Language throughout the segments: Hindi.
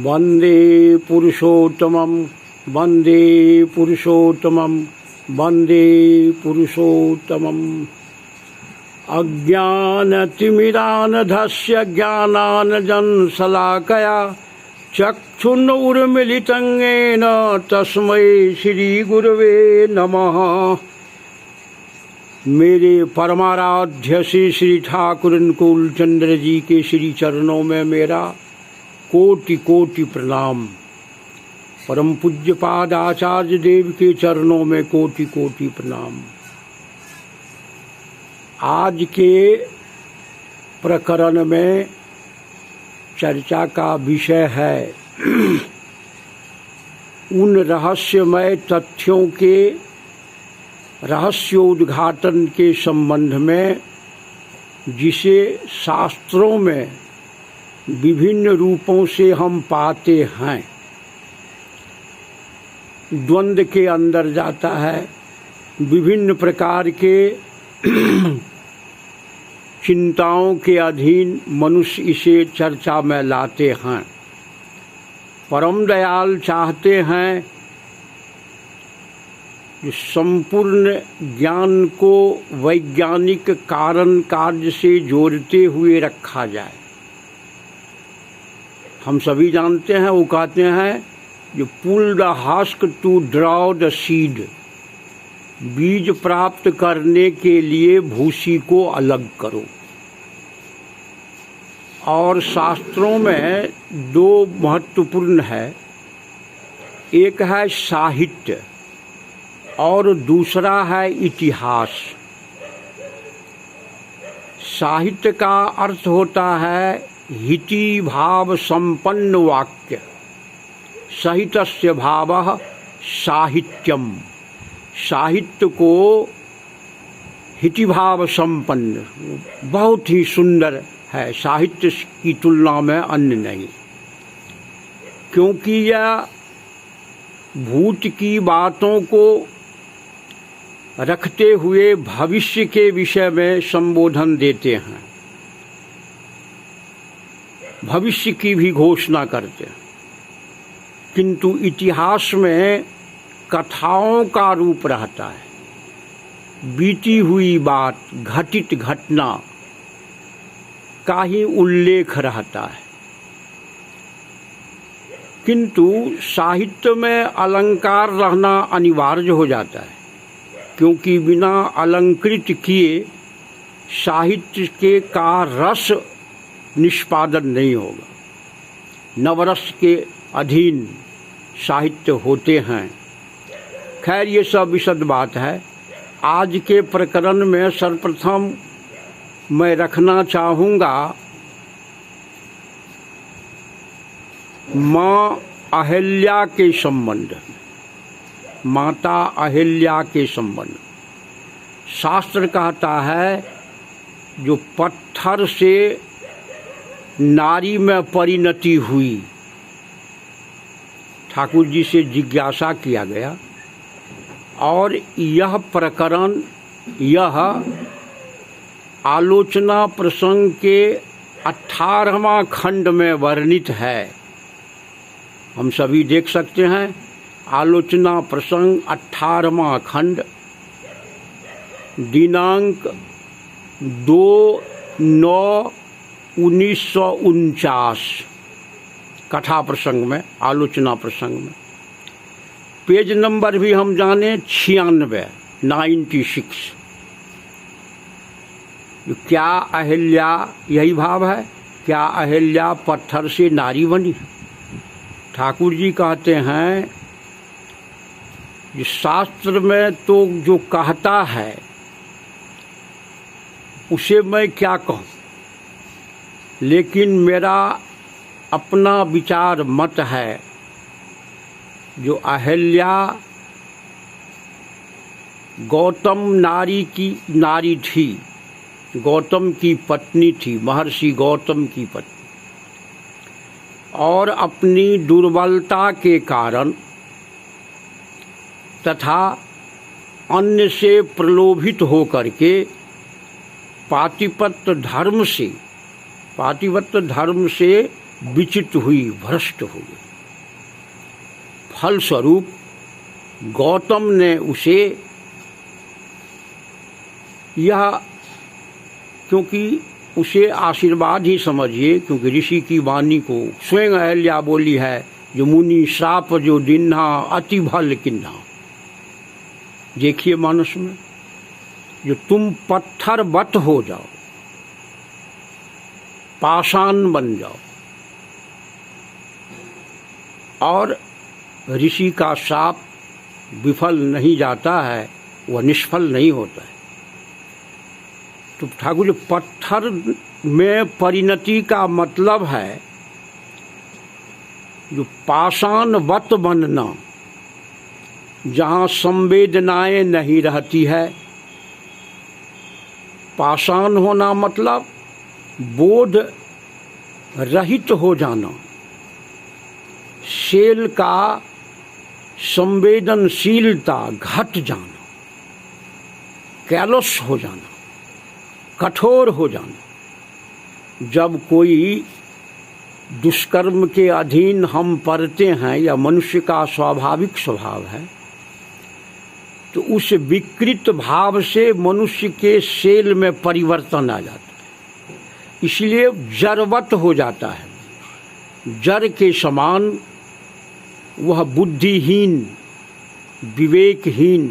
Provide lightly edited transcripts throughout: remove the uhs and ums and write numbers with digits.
वंदे पुरुषोत्तमं वंदे पुरुषोत्तमं वंदे पुरुषोत्तमम्। अज्ञानतिमिरान्धस्य ज्ञानाञ्जनशलाकया चक्षुरुन्मीलितं येन तस्मै श्रीगुरवे नमः। मेरे परमाराध्य श्री ठाकुर अनुकूल चंद्र जी के श्री चरणों में मेरा कोटि कोटि प्रणाम। परम पूज्य पाद आचार्य देव के चरणों में कोटि कोटि प्रणाम। आज के प्रकरण में चर्चा का विषय है उन रहस्यमय तथ्यों के रहस्योद्घाटन के संबंध में जिसे शास्त्रों में विभिन्न रूपों से हम पाते हैं। द्वंद्व के अंदर जाता है, विभिन्न प्रकार के चिंताओं के अधीन मनुष्य इसे चर्चा में लाते हैं। परम दयाल चाहते हैं कि संपूर्ण ज्ञान को वैज्ञानिक कारण कार्य से जोड़ते हुए रखा जाए। हम सभी जानते हैं, वो कहते हैं जो pull the husk to draw the seed, बीज प्राप्त करने के लिए भूसी को अलग करो। और शास्त्रों में दो महत्वपूर्ण है, एक है साहित्य और दूसरा है इतिहास। साहित्य का अर्थ होता है हिति भाव संपन्न वाक्य, सहितस्य भावः साहित्यम। साहित्य को हितिभाव संपन्न बहुत ही सुंदर है, साहित्य की तुलना में अन्य नहीं, क्योंकि यह भूत की बातों को रखते हुए भविष्य के विषय में संबोधन देते हैं, भविष्य की भी घोषणा करते हैं। किंतु इतिहास में कथाओं का रूप रहता है, बीती हुई बात, घटित घटना का ही उल्लेख रहता है। किंतु साहित्य में अलंकार रहना अनिवार्य हो जाता है, क्योंकि बिना अलंकृत किए साहित्य के का रस निष्पादन नहीं होगा। नवरस के अधीन साहित्य होते हैं। खैर, ये सब विशद बात है। आज के प्रकरण में सर्वप्रथम मैं रखना चाहूँगा माँ अहिल्या के संबंध, माता अहिल्या के संबंध। शास्त्र कहता है जो पत्थर से नारी में परिणति हुई। ठाकुर जी से जिज्ञासा किया गया और यह प्रकरण, यह आलोचना प्रसंग के 18वां खंड में वर्णित है। हम सभी देख सकते हैं, आलोचना प्रसंग 18वां खंड, दिनांक 2/9/1949 कथा प्रसंग में, आलोचना प्रसंग में। पेज नंबर भी हम जाने 96। क्या अहिल्या, यही भाव है, क्या अहिल्या पत्थर से नारी बनी? ठाकुर जी कहते हैं कि शास्त्र में तो जो कहता है उसे मैं क्या कहूँ, लेकिन मेरा अपना विचार मत है जो अहिल्या गौतम नारी थी, गौतम की पत्नी थी, महर्षि गौतम की पत्नी, और अपनी दुर्बलता के कारण तथा अन्य से प्रलोभित होकर के पातिव्रत्य धर्म से विचित हुई, भ्रष्ट हो गई। फलस्वरूप गौतम ने उसे यह, क्योंकि उसे आशीर्वाद ही समझिए, क्योंकि ऋषि की वाणी को स्वयं अहल्या बोली है, जो मुनि श्राप जो दिन्हा अति भल किन्हा। देखिए मानस में, जो तुम पत्थर बत हो जाओ, पाषाण बन जाओ, और ऋषि का श्राप विफल नहीं जाता है, वह निष्फल नहीं होता है। तो ठाकुर जी, पत्थर में परिणति का मतलब है जो पाषाणवत बनना, जहाँ संवेदनाएं नहीं रहती है। पाषाण होना मतलब बोध रहित हो जाना, शैल का संवेदनशीलता घट जाना, कैलस हो जाना, कठोर हो जाना। जब कोई दुष्कर्म के अधीन हम पड़ते हैं, या मनुष्य का स्वाभाविक स्वभाव है, तो उस विकृत भाव से मनुष्य के शैल में परिवर्तन आ जाता है, इसलिए जड़वत हो जाता है। जड़ के समान वह बुद्धिहीन, विवेकहीन,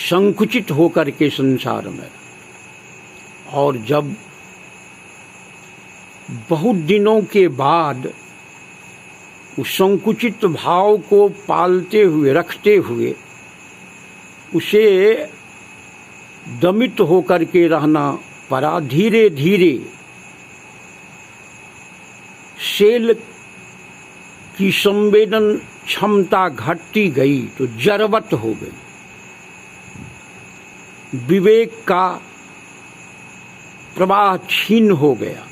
संकुचित होकर के संसार में। और जब बहुत दिनों के बाद उस संकुचित भाव को पालते हुए, रखते हुए, उसे दमित होकर के रहना पड़ा, धीरे धीरे शैल की संवेदन क्षमता घटती गई, तो जड़वत हो गई। विवेक का प्रवाह क्षीण हो गया,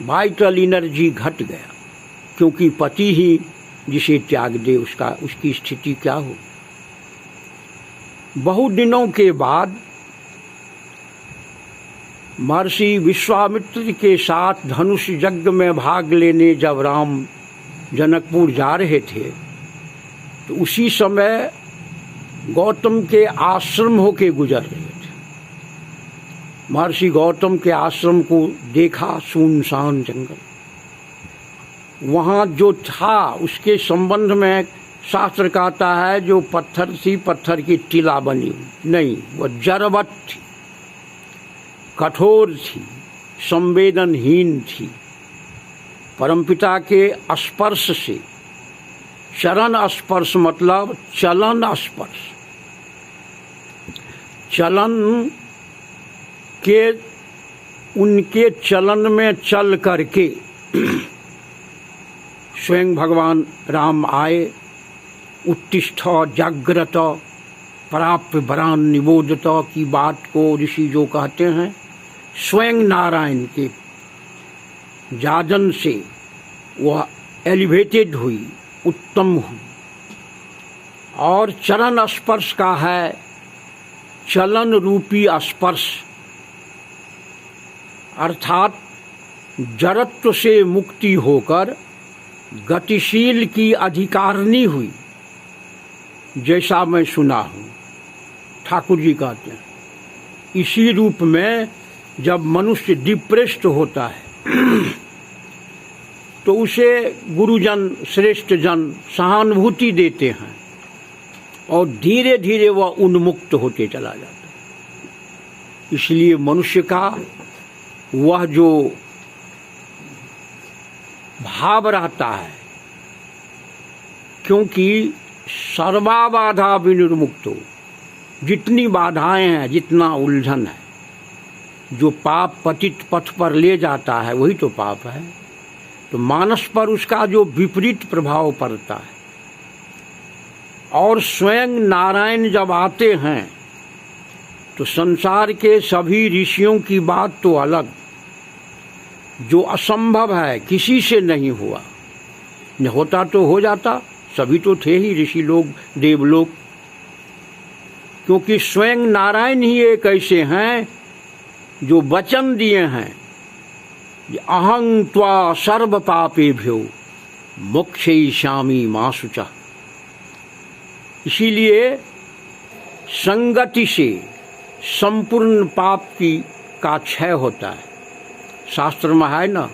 वाइटल एनर्जी घट गया, क्योंकि पति ही जिसे त्याग दे उसकी स्थिति क्या हो। बहुत दिनों के बाद महर्षि विश्वामित्र के साथ धनुष यज्ञ में भाग लेने जब राम जनकपुर जा रहे थे, तो उसी समय गौतम के आश्रम होके गुजर रहे थे। महर्षि गौतम के आश्रम को देखा, सुनसान जंगल, वहाँ जो था उसके संबंध में शास्त्र कहता है, जो पत्थर थी, पत्थर की टीला बनी हुई नहीं, वह जड़वत थी, कठोर थी, संवेदनहीन थी। परमपिता के स्पर्श से, चरण स्पर्श मतलब चलन स्पर्श, चलन के, उनके चलन में चल करके स्वयं भगवान राम आए। उत्तिष्ठ जाग्रत प्राप्य वरान निबोधत की बात को ऋषि जो कहते हैं, स्वयं नारायण के जाजन से वह एलिवेटेड हुई, उत्तम हुई। और चरण स्पर्श का है चलन रूपी स्पर्श, अर्थात जड़त्व से मुक्ति होकर गतिशील की अधिकारिणी हुई, जैसा मैं सुना हूँ। ठाकुर जी कहते हैं, इसी रूप में जब मनुष्य डिप्रेस्ड होता है तो उसे गुरुजन, श्रेष्ठ जन सहानुभूति देते हैं, और धीरे धीरे वह उन्मुक्त होते चला जाता है। इसलिए मनुष्य का वह जो भाव रहता है, क्योंकि सर्वा बाधा विनिर्मुक्तो, जितनी बाधाएं हैं, जितना उलझन है, जो पाप पतित पथ पर ले जाता है वही तो पाप है। तो मानस पर उसका जो विपरीत प्रभाव पड़ता है। और स्वयं नारायण जब आते हैं तो संसार के सभी ऋषियों की बात तो अलग, जो असंभव है, किसी से नहीं हुआ, न होता तो हो जाता, सभी तो थे ही ऋषि लोग, देवलोग, क्योंकि स्वयं नारायण ही एक ऐसे हैं जो वचन दिए हैं, अहं त्वा सर्व पापेभ्यो मोक्षयिष्यामि मा शुचः। इसीलिए संगति से संपूर्ण पाप का क्षय होता है। शास्त्र में है ना,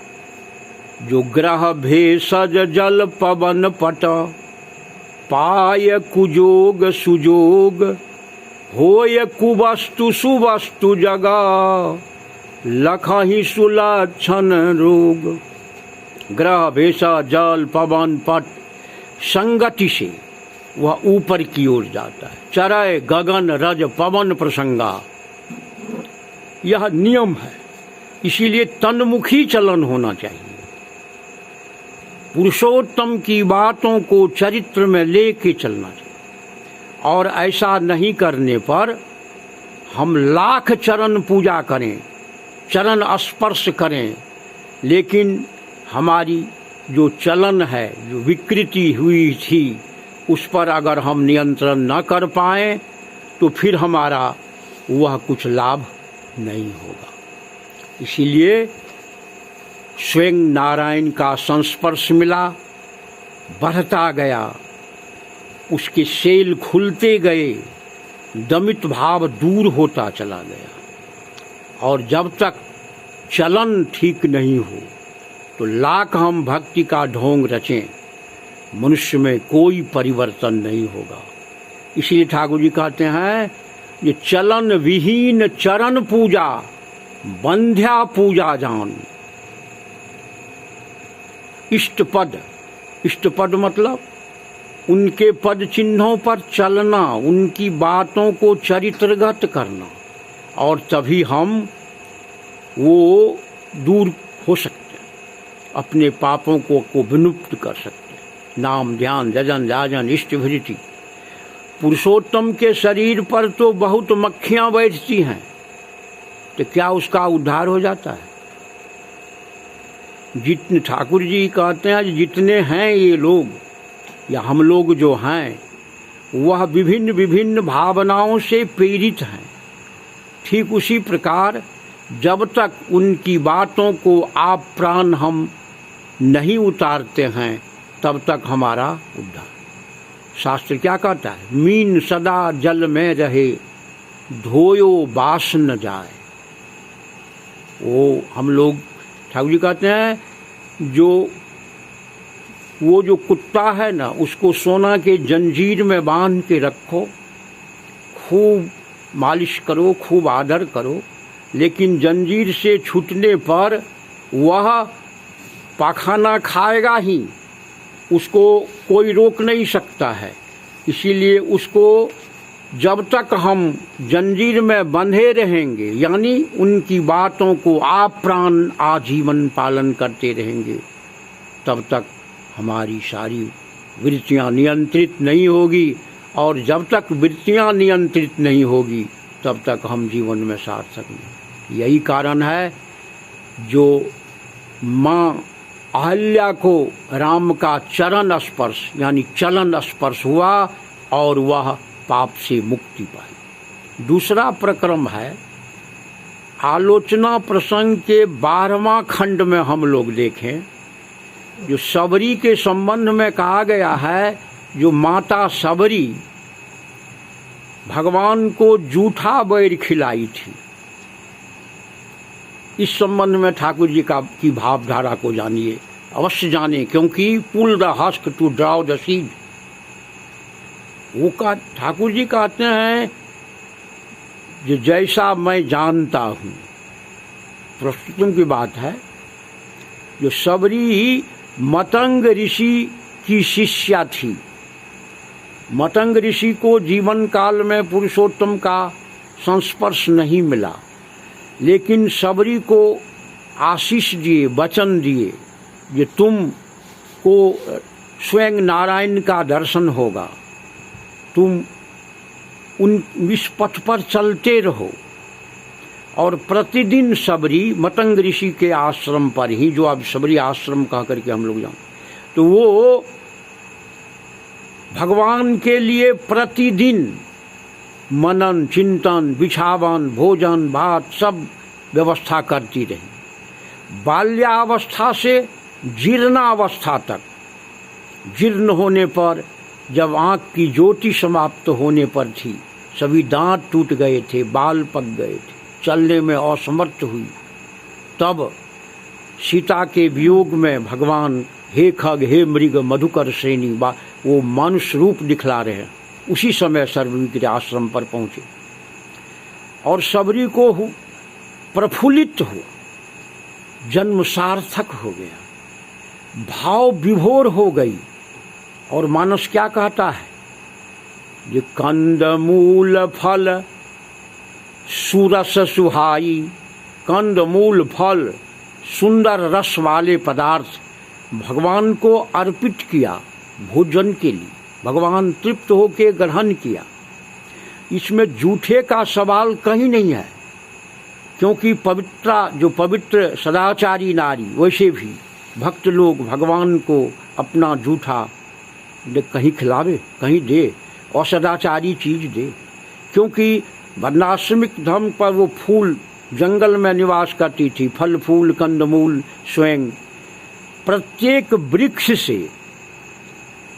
जो ग्रह भेषज जल पवन पट पाय कुजोग सुजोग होय कुवस्तु सुवस्तु जगा लखहि सुलक्षण रोग। ग्रह भेषज जल पवन पट, संगति से वह ऊपर की ओर जाता है। चरय गगन रज पवन प्रसंगा, यह नियम है। इसीलिए तन्मुखी चलन होना चाहिए। पुरुषोत्तम की बातों को चरित्र में लेके चलना चाहिए, और ऐसा नहीं करने पर हम लाख चरण पूजा करें, चरण स्पर्श करें, लेकिन हमारी जो चलन है, जो विकृति हुई थी, उस पर अगर हम नियंत्रण न कर पाएं तो फिर हमारा वह कुछ लाभ नहीं होगा। इसीलिए स्वयं नारायण का संस्पर्श मिला, बढ़ता गया, उसके सेल खुलते गए, दमित भाव दूर होता चला गया। और जब तक चलन ठीक नहीं हो तो लाख हम भक्ति का ढोंग रचें, मनुष्य में कोई परिवर्तन नहीं होगा। इसलिए ठाकुर जी कहते हैं, ये चलन विहीन चरण पूजा बंध्या पूजा जान। इष्टपद, इष्टपद मतलब उनके पद चिन्हों पर चलना, उनकी बातों को चरित्रगत करना, और तभी हम वो दूर हो सकते हैं, अपने पापों को विमुक्त कर सकते हैं। नाम ध्यान जजन जाजन इष्ट भृति। पुरुषोत्तम के शरीर पर तो बहुत मक्खियां बैठती हैं, तो क्या उसका उद्धार हो जाता है? जितने ठाकुर जी कहते हैं, जितने हैं ये लोग या हम लोग जो हैं, वह विभिन्न विभिन्न भावनाओं से प्रेरित हैं। ठीक उसी प्रकार जब तक उनकी बातों को आप प्राण हम नहीं उतारते हैं, तब तक हमारा उद्धार। शास्त्र क्या कहता है? मीन सदा जल में रहे, धोयो बास न जाए। वो हम लोग, ठाकुर जी कहते हैं, वो जो कुत्ता है ना, उसको सोना के जंजीर में बांध के रखो, खूब मालिश करो, खूब आदर करो, लेकिन जंजीर से छूटने पर वह पाखाना खाएगा ही, उसको कोई रोक नहीं सकता है। इसीलिए उसको जब तक हम जंजीर में बंधे रहेंगे, यानी उनकी बातों को आप प्राण आजीवन पालन करते रहेंगे, तब तक हमारी सारी वृत्तियां नियंत्रित नहीं होगी। और जब तक वृत्तियां नियंत्रित नहीं होगी, तब तक हम जीवन में सार्थक नहीं। यही कारण है जो माँ अहल्या को राम का चरण स्पर्श यानी चलन स्पर्श हुआ और वह पाप से मुक्ति पाई। दूसरा प्रक्रम है, आलोचना प्रसंग के 12वां खंड में हम लोग देखें, जो सबरी के संबंध में कहा गया है, जो माता सबरी भगवान को जूठा बैर खिलाई थी। इस संबंध में ठाकुर जी की भावधारा को जानिए, अवश्य जाने, क्योंकि pull the husk to draw the seed. वो का ठाकुर जी कहते हैं, जो जैसा मैं जानता हूँ, प्रस्तुतम की बात है, जो सबरी मतंग ऋषि की शिष्या थी। मतंग ऋषि को जीवन काल में पुरुषोत्तम का संस्पर्श नहीं मिला, लेकिन सबरी को आशीष दिए, वचन दिए, ये तुम को स्वयं नारायण का दर्शन होगा, तुम इस पथ पर चलते रहो। और प्रतिदिन सबरी मतंग ऋषि के आश्रम पर ही, जो अब सबरी आश्रम कह करके हम लोग जान, तो वो भगवान के लिए प्रतिदिन मनन चिंतन बिछावन भोजन भात सब व्यवस्था करती रही। बाल्यावस्था से जीर्णावस्था तक, जीर्ण होने पर जब आँख की ज्योति समाप्त होने पर थी, सभी दांत टूट गए थे, बाल पक गए थे, चलने में असमर्थ हुई, तब सीता के वियोग में भगवान हे खग हे मृग मधुकर श्रेणी वो मनुष्य रूप दिखला रहे हैं। उसी समय शबरी के आश्रम पर पहुँचे और शबरी को प्रफुल्लित हो, जन्म सार्थक हो गया, भाव विभोर हो गई। और मानस क्या कहता है, ये कंद मूल फल सुरस सुहाई, कंद मूल फल सुंदर रस वाले पदार्थ भगवान को अर्पित किया भोजन के लिए, भगवान तृप्त होकर ग्रहण किया। इसमें झूठे का सवाल कहीं नहीं है, क्योंकि जो पवित्र सदाचारी नारी, वैसे भी भक्त लोग भगवान को अपना जूठा कहीं खिलावे, कहीं दे, और सदाचारी चीज दे। क्योंकि वर्णाश्रमिक धर्म पर वो फूल जंगल में निवास करती थी, फल फूल कंदमूल स्वयं, प्रत्येक वृक्ष से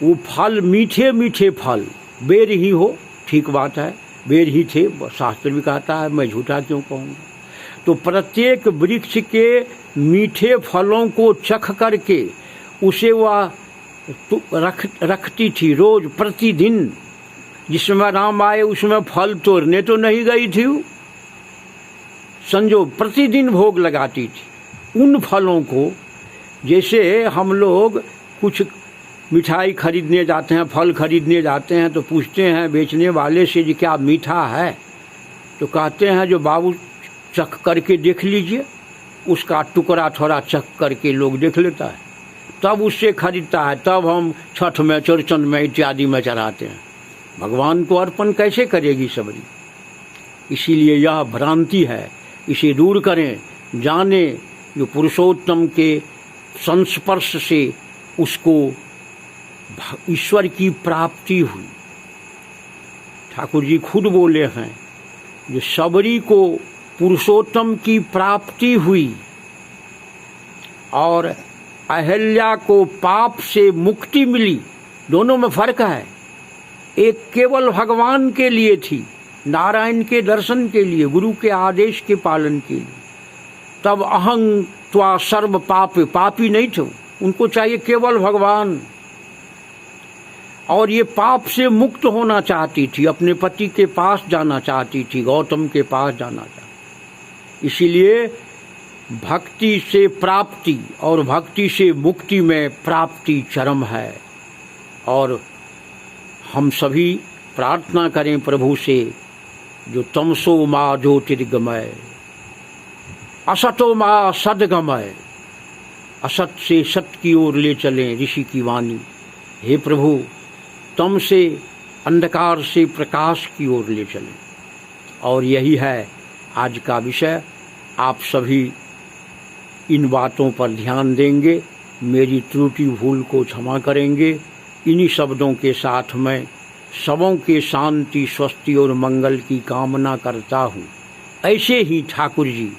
वो फल, मीठे मीठे फल, बेर ही हो, ठीक बात है, बेर ही थे, शास्त्र भी कहता है, मैं झूठा क्यों कहूँगा। तो प्रत्येक वृक्ष के मीठे फलों को चख करके उसे वह रखती थी रोज प्रतिदिन। जिसमें राम आए उसमें फल तोड़ने तो नहीं गई थी, संजोग प्रतिदिन भोग लगाती थी उन फलों को। जैसे हम लोग कुछ मिठाई खरीदने जाते हैं, फल खरीदने जाते हैं, तो पूछते हैं बेचने वाले से जी क्या मीठा है, तो कहते हैं जो बाबू चख करके देख लीजिए। उसका टुकड़ा थोड़ा चख करके लोग देख लेता है, तब उससे खरीदता है, तब हम छठ में, चौरचंद में इत्यादि में चढ़ाते हैं। भगवान को अर्पण कैसे करेगी शबरी? इसीलिए यह भ्रांति है, इसे दूर करें, जाने जो पुरुषोत्तम के संस्पर्श से उसको ईश्वर की प्राप्ति हुई। ठाकुर जी खुद बोले हैं जो शबरी को पुरुषोत्तम की प्राप्ति हुई और अहल्या को पाप से मुक्ति मिली, दोनों में फर्क है। एक केवल भगवान के लिए थी, नारायण के दर्शन के लिए, गुरु के आदेश के पालन के लिए, तब अहं त्वा सर्व पाप, पापी नहीं थे, उनको चाहिए केवल भगवान। और ये पाप से मुक्त होना चाहती थी, अपने पति के पास जाना चाहती थी, गौतम के पास जाना चाहती। इसीलिए भक्ति से प्राप्ति और भक्ति से मुक्ति में प्राप्ति चरम है। और हम सभी प्रार्थना करें प्रभु से, जो तमसो मा ज्योतिर्गमय, असतो मा सद्गमय, असत से सत्य की ओर ले चलें ऋषि की वाणी। हे प्रभु, तम से अंधकार से प्रकाश की ओर ले चलें। और यही है आज का विषय। आप सभी इन बातों पर ध्यान देंगे, मेरी त्रुटि भूल को क्षमा करेंगे। इन्हीं शब्दों के साथ मैं सबों के शांति, स्वस्ति और मंगल की कामना करता हूँ। ऐसे ही ठाकुर जी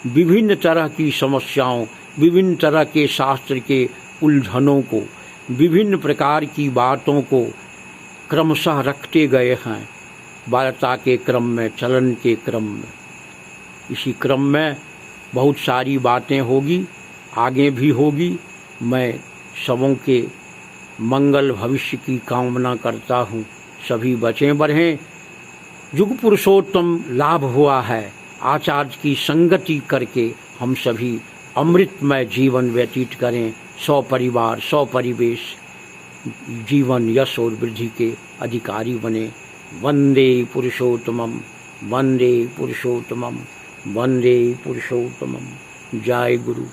विभिन्न तरह की समस्याओं, विभिन्न तरह के शास्त्र के उलझनों को, विभिन्न प्रकार की बातों को क्रमशः रखते गए हैं वार्ता के क्रम में, चलन के क्रम में। इसी क्रम में बहुत सारी बातें होगी, आगे भी होगी। मैं सबों के मंगल भविष्य की कामना करता हूँ। सभी बचें बढ़ें। युग पुरुषोत्तम लाभ हुआ है, आचार्य की संगति करके हम सभी अमृतमय जीवन व्यतीत करें। सौ परिवार, सौ परिवेश जीवन यश और वृद्धि के अधिकारी बने। वंदे पुरुषोत्तमम, वंदे पुरुषोत्तमम, वंदे पुरुषोत्तमम। जय गुरु।